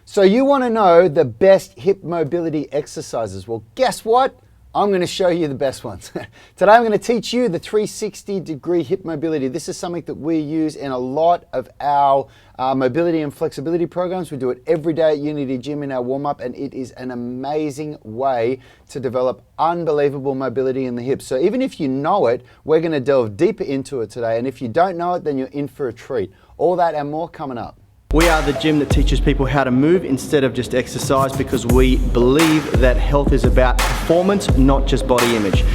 So you want to know the best hip mobility exercises. Well, guess what? I'm going to show you the best ones. Today I'm going to teach you the 360-degree hip mobility. This is something that we use in a lot of our mobility and flexibility programs. We do it every day at Unity Gym in our warm-up, and it is an amazing way to develop unbelievable mobility in the hips. So even if you know it, we're going to delve deeper into it today. And if you don't know it, then you're in for a treat. All that and more coming up. We are the gym that teaches people how to move instead of just exercise, because we believe that health is about performance, not just body image.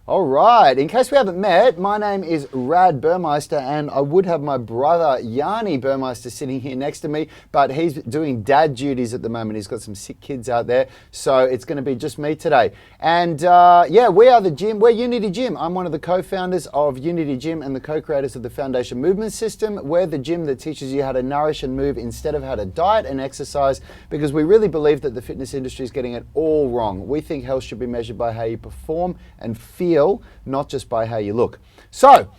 All right, in case we haven't met, my name is Rad Burmeister, and I would have my brother Yanni Burmeister sitting here next to me, but he's doing dad duties at the moment. He's got some sick kids out there, so it's going to be just me today. And yeah, we are the gym. We're Unity Gym. I'm one of the co-founders of Unity Gym and the co-creators of the Foundation Movement System. We're the gym that teaches you how to nourish and move instead of how to diet and exercise, because we really believe that the fitness industry is getting it all wrong. We think health should be measured by how you perform and feel, not just by how you look. So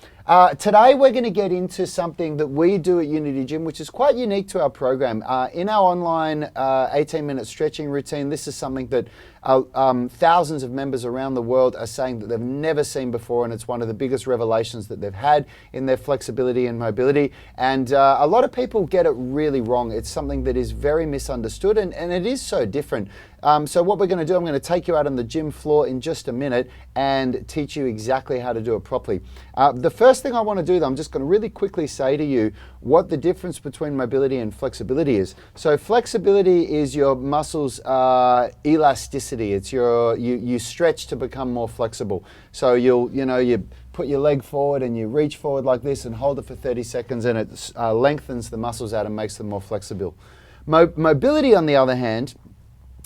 today we're going to get into something that we do at Unity Gym, which is quite unique to our program. In our online 18-minute stretching routine, this is something that thousands of members around the world are saying that they've never seen before, and it's one of the biggest revelations that they've had in their flexibility and mobility. And a lot of people get it really wrong. It's something that is very misunderstood, and it is so different. So what we're going to do, I'm going to take you out on the gym floor in just a minute and teach you exactly how to do it properly. The first thing I want to do, though, I'm just going to really quickly say to you what the difference between mobility and flexibility is. So flexibility is your muscles' elasticity. It's you stretch to become more flexible. So you put your leg forward and you reach forward like this and hold it for 30 seconds, and it lengthens the muscles out and makes them more flexible. Mobility, on the other hand,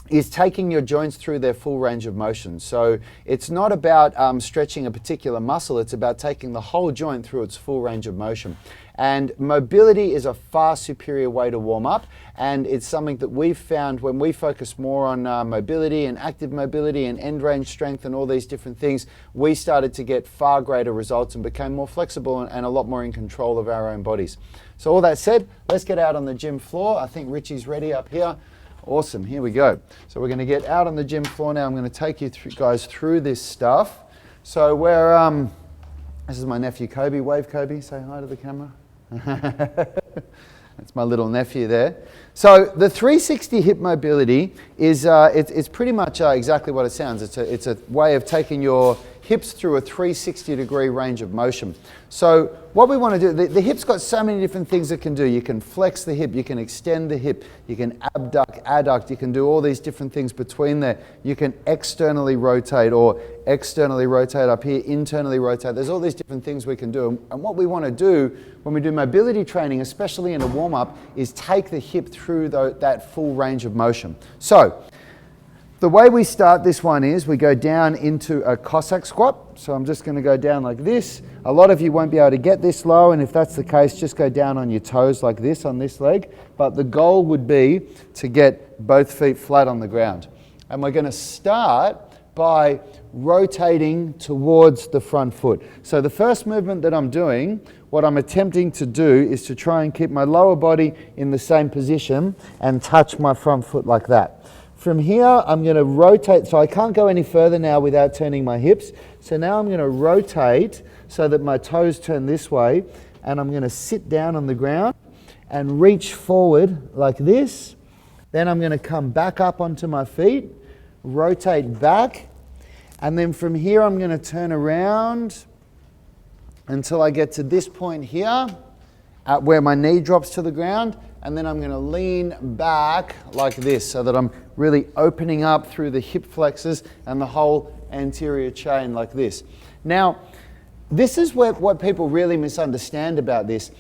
is taking your joints through their full range of motion. So it's not about stretching a particular muscle, it's about taking the whole joint through its full range of motion. And mobility is a far superior way to warm up, and it's something that we've found when we focus more on mobility and active mobility and end range strength and all these different things, we started to get far greater results and became more flexible and a lot more in control of our own bodies. So all that said, let's get out on the gym floor. I think Richie's ready up here. Awesome, here we go. So we're going to get out on the gym floor now. I'm going to take you guys through this stuff. So we're, this is my nephew Kobe. Wave, Kobe, say hi to the camera. That's my little nephew there. So the 360 hip mobility is, it's pretty much exactly what it sounds. It's a way of taking your hips through a 360-degree range of motion. So what we want to do, the hip's got so many different things it can do. You can flex the hip, you can extend the hip, you can abduct, adduct, you can do all these different things between there. You can externally rotate or externally rotate up here, internally rotate. There's all these different things we can do. And what we want to do when we do mobility training, especially in a warm-up, is take the hip through that full range of motion. So the way we start this one is we go down into a Cossack squat. So I'm just going to go down like this. A lot of you won't be able to get this low, and if that's the case, just go down on your toes like this on this leg. But the goal would be to get both feet flat on the ground. And we're going to start by rotating towards the front foot. So the first movement that I'm doing, what I'm attempting to do is to try and keep my lower body in the same position and touch my front foot like that. From here, I'm going to rotate, so I can't go any further now without turning my hips. So now I'm going to rotate so that my toes turn this way, and I'm going to sit down on the ground and reach forward like this. Then I'm going to come back up onto my feet, rotate back, and then from here I'm going to turn around until I get to this point here, where my knee drops to the ground, and then I'm going to lean back like this so that I'm really opening up through the hip flexors and the whole anterior chain like this. Now, this is what people really misunderstand about this.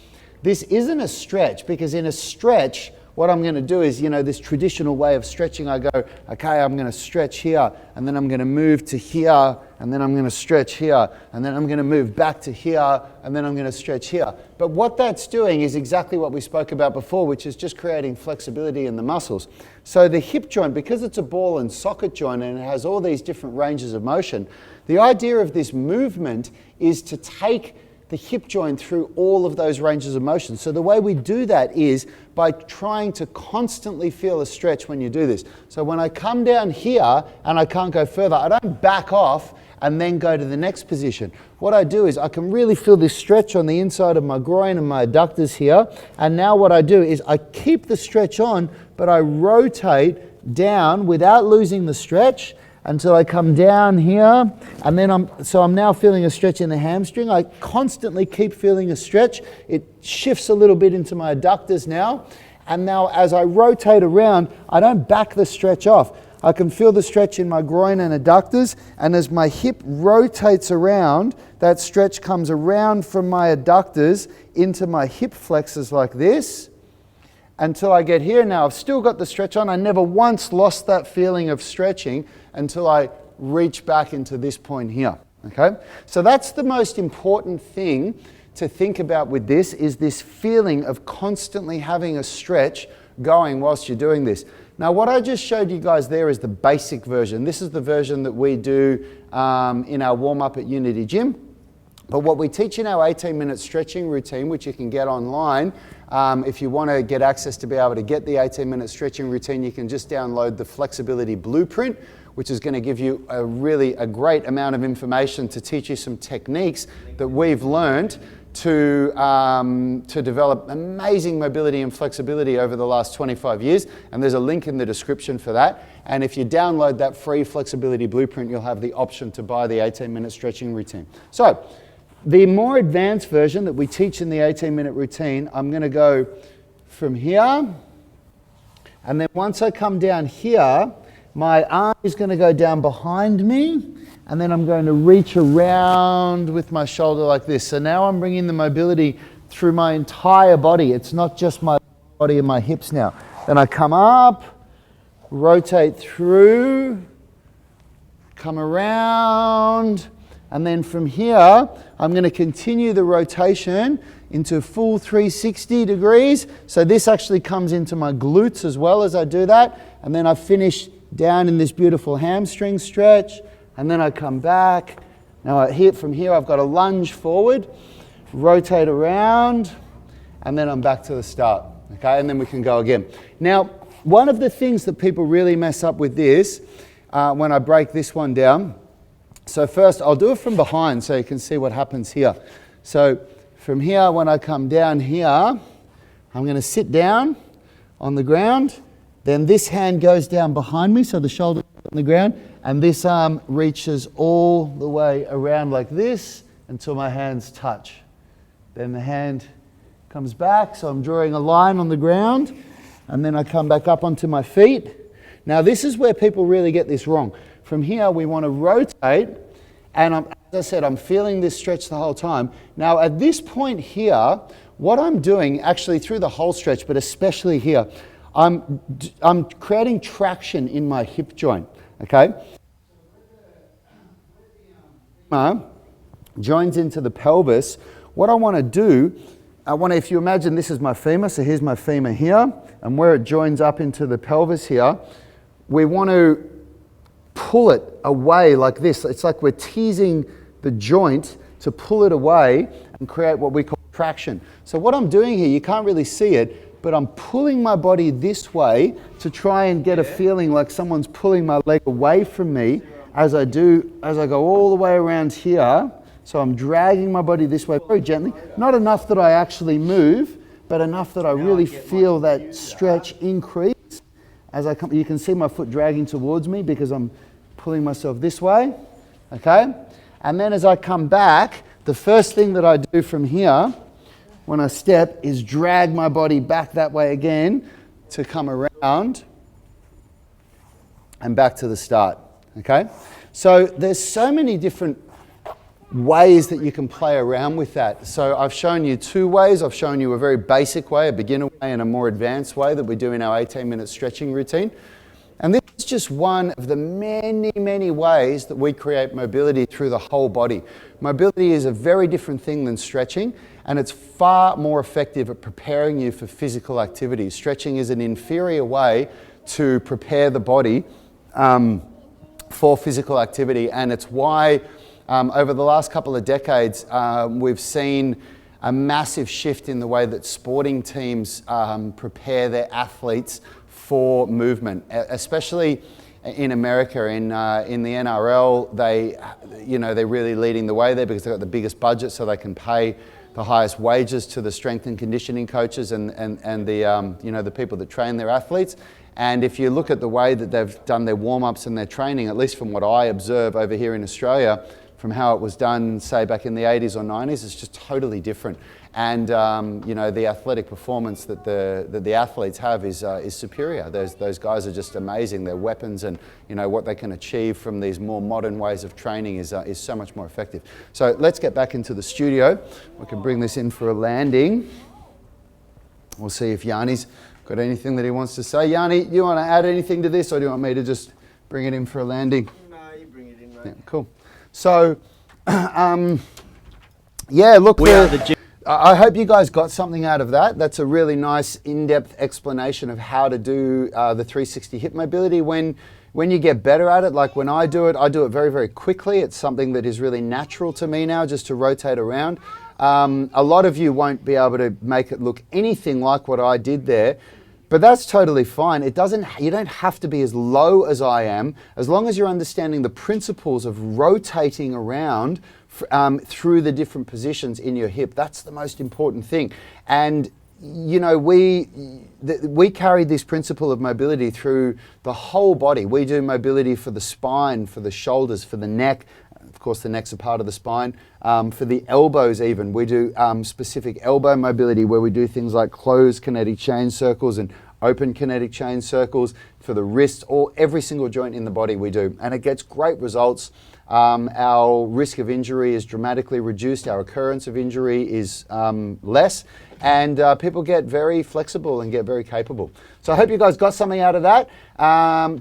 This isn't a stretch, because in a stretch, what I'm going to do is, this traditional way of stretching, I go, okay, I'm going to stretch here, and then I'm going to move to here, and then I'm going to stretch here, and then I'm going to move back to here, and then I'm going to stretch here. But what that's doing is exactly what we spoke about before, which is just creating flexibility in the muscles. So the hip joint, because it's a ball and socket joint and it has all these different ranges of motion, the idea of this movement is to take the hip joint through all of those ranges of motion. So the way we do that is by trying to constantly feel a stretch when you do this. So when I come down here and I can't go further, I don't back off and then go to the next position. What I do is I can really feel this stretch on the inside of my groin and my adductors here. And now what I do is I keep the stretch on, but I rotate down without losing the stretch until I come down here, and then I'm now feeling a stretch in the hamstring. I constantly keep feeling a stretch. It shifts a little bit into my adductors now, and now as I rotate around, I don't back the stretch off. I can feel the stretch in my groin and adductors, and as my hip rotates around, that stretch comes around from my adductors into my hip flexors like this, until I get here. Now I've still got the stretch on. I never once lost that feeling of stretching until I reach back into this point here, okay? So that's the most important thing to think about with this, is this feeling of constantly having a stretch going whilst you're doing this. Now what I just showed you guys there is the basic version. This is the version that we do in our warm-up at Unity Gym. But what we teach in our 18-minute stretching routine, which you can get online, if you want to get access to be able to get the 18-minute stretching routine, you can just download the Flexibility Blueprint, which is going to give you a great amount of information to teach you some techniques that we've learned to develop amazing mobility and flexibility over the last 25 years. And there's a link in the description for that. And if you download that free Flexibility Blueprint, you'll have the option to buy the 18-minute stretching routine. So the more advanced version that we teach in the 18-minute routine, I'm going to go from here. And then once I come down here, my arm is going to go down behind me, and then I'm going to reach around with my shoulder like this. So now I'm bringing the mobility through my entire body. It's not just my body and my hips now. Then I come up, rotate through, come around, and then from here, I'm going to continue the rotation into full 360 degrees. So this actually comes into my glutes as well as I do that. And then I finish down in this beautiful hamstring stretch, and then I come back. Now from here I've got a lunge forward, rotate around, and then I'm back to the start, okay? And then we can go again. Now, one of the things that people really mess up with this, when I break this one down, so first I'll do it from behind so you can see what happens here. So from here, when I come down here, I'm going to sit down on the ground. Then this hand goes down behind me, so the shoulder on the ground, and this arm reaches all the way around like this until my hands touch. Then the hand comes back, so I'm drawing a line on the ground, and then I come back up onto my feet. Now this is where people really get this wrong. From here we want to rotate, and as I said, I'm feeling this stretch the whole time. Now at this point here, what I'm doing actually through the whole stretch, but especially here, I'm creating traction in my hip joint, okay? Joins into the pelvis. What I want to do, if you imagine this is my femur, so here's my femur here, and where it joins up into the pelvis here, we want to pull it away like this. It's like we're teasing the joint to pull it away and create what we call traction. So what I'm doing here, you can't really see it, but I'm pulling my body this way to try and get a feeling like someone's pulling my leg away from me as I go all the way around here. So I'm dragging my body this way very gently. Not enough that I actually move, but enough that I really feel that stretch increase. As I come, you can see my foot dragging towards me because I'm pulling myself this way, okay? And then as I come back, the first thing that I do from here, when I step, is drag my body back that way again to come around and back to the start, okay? So there's so many different ways that you can play around with that. So I've shown you two ways. I've shown you a very basic way, a beginner way, and a more advanced way that we do in our 18-minute stretching routine. And this is just one of the many, many ways that we create mobility through the whole body. Mobility is a very different thing than stretching, and it's far more effective at preparing you for physical activity. Stretching is an inferior way to prepare the body for physical activity, and it's why over the last couple of decades, we've seen a massive shift in the way that sporting teams prepare their athletes for movement, especially in America. In the NRL, they're really leading the way there because they've got the biggest budget, so they can pay the highest wages to the strength and conditioning coaches and the people that train their athletes. And if you look at the way that they've done their warm-ups and their training, at least from what I observe over here in Australia, from how it was done, say, back in the 80s or 90s, it's just totally different. And the athletic performance that the athletes have is superior. Those guys are just amazing. Their weapons and what they can achieve from these more modern ways of training is so much more effective. So let's get back into the studio. We can bring this in for a landing. We'll see if Yanni's got anything that he wants to say. Yanni, you want to add anything to this, or do you want me to just bring it in for a landing? No, you bring it in, mate. Yeah, cool. So, yeah, look, I hope you guys got something out of that. That's a really nice in-depth explanation of how to do the 360 hip mobility. When you get better at it, like when I do it very, very quickly. It's something that is really natural to me now, just to rotate around. A lot of you won't be able to make it look anything like what I did there, but that's totally fine. You don't have to be as low as I am, as long as you're understanding the principles of rotating around through the different positions in your hip. That's the most important thing. And we carry this principle of mobility through the whole body. We do mobility for the spine, for the shoulders, for the neck. Of course, the neck's a part of the spine. For the elbows even, we do specific elbow mobility where we do things like closed kinetic chain circles and open kinetic chain circles. For the wrists, or every single joint in the body we do. And it gets great results. Our risk of injury is dramatically reduced. Our occurrence of injury is less. And people get very flexible and get very capable. So I hope you guys got something out of that.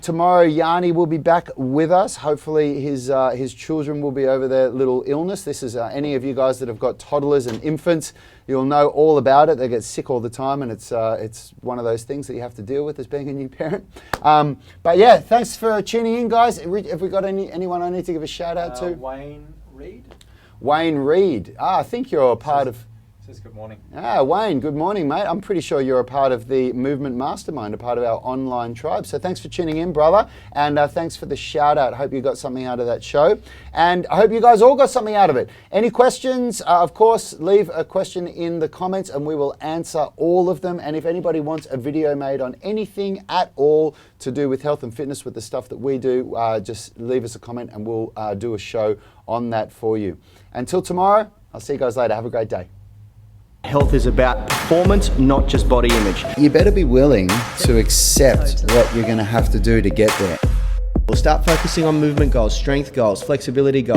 Tomorrow, Yanni will be back with us. Hopefully his children will be over their little illness. This is any of you guys that have got toddlers and infants, you'll know all about it. They get sick all the time, and it's one of those things that you have to deal with as being a new parent. But yeah, thanks for tuning in, guys. Have we got anyone I need to give a shout out to? Wayne Reed. Wayne Reed. I think you're a part of... Good morning. Wayne, good morning, mate. I'm pretty sure you're a part of the Movement Mastermind, a part of our online tribe. So thanks for tuning in, brother. And thanks for the shout out. Hope you got something out of that show. And I hope you guys all got something out of it. Any questions, of course, leave a question in the comments and we will answer all of them. And if anybody wants a video made on anything at all to do with health and fitness with the stuff that we do, just leave us a comment and we'll do a show on that for you. Until tomorrow, I'll see you guys later. Have a great day. Health is about performance, not just body image. You better be willing to accept what you're going to have to do to get there. We'll start focusing on movement goals, strength goals, flexibility goals.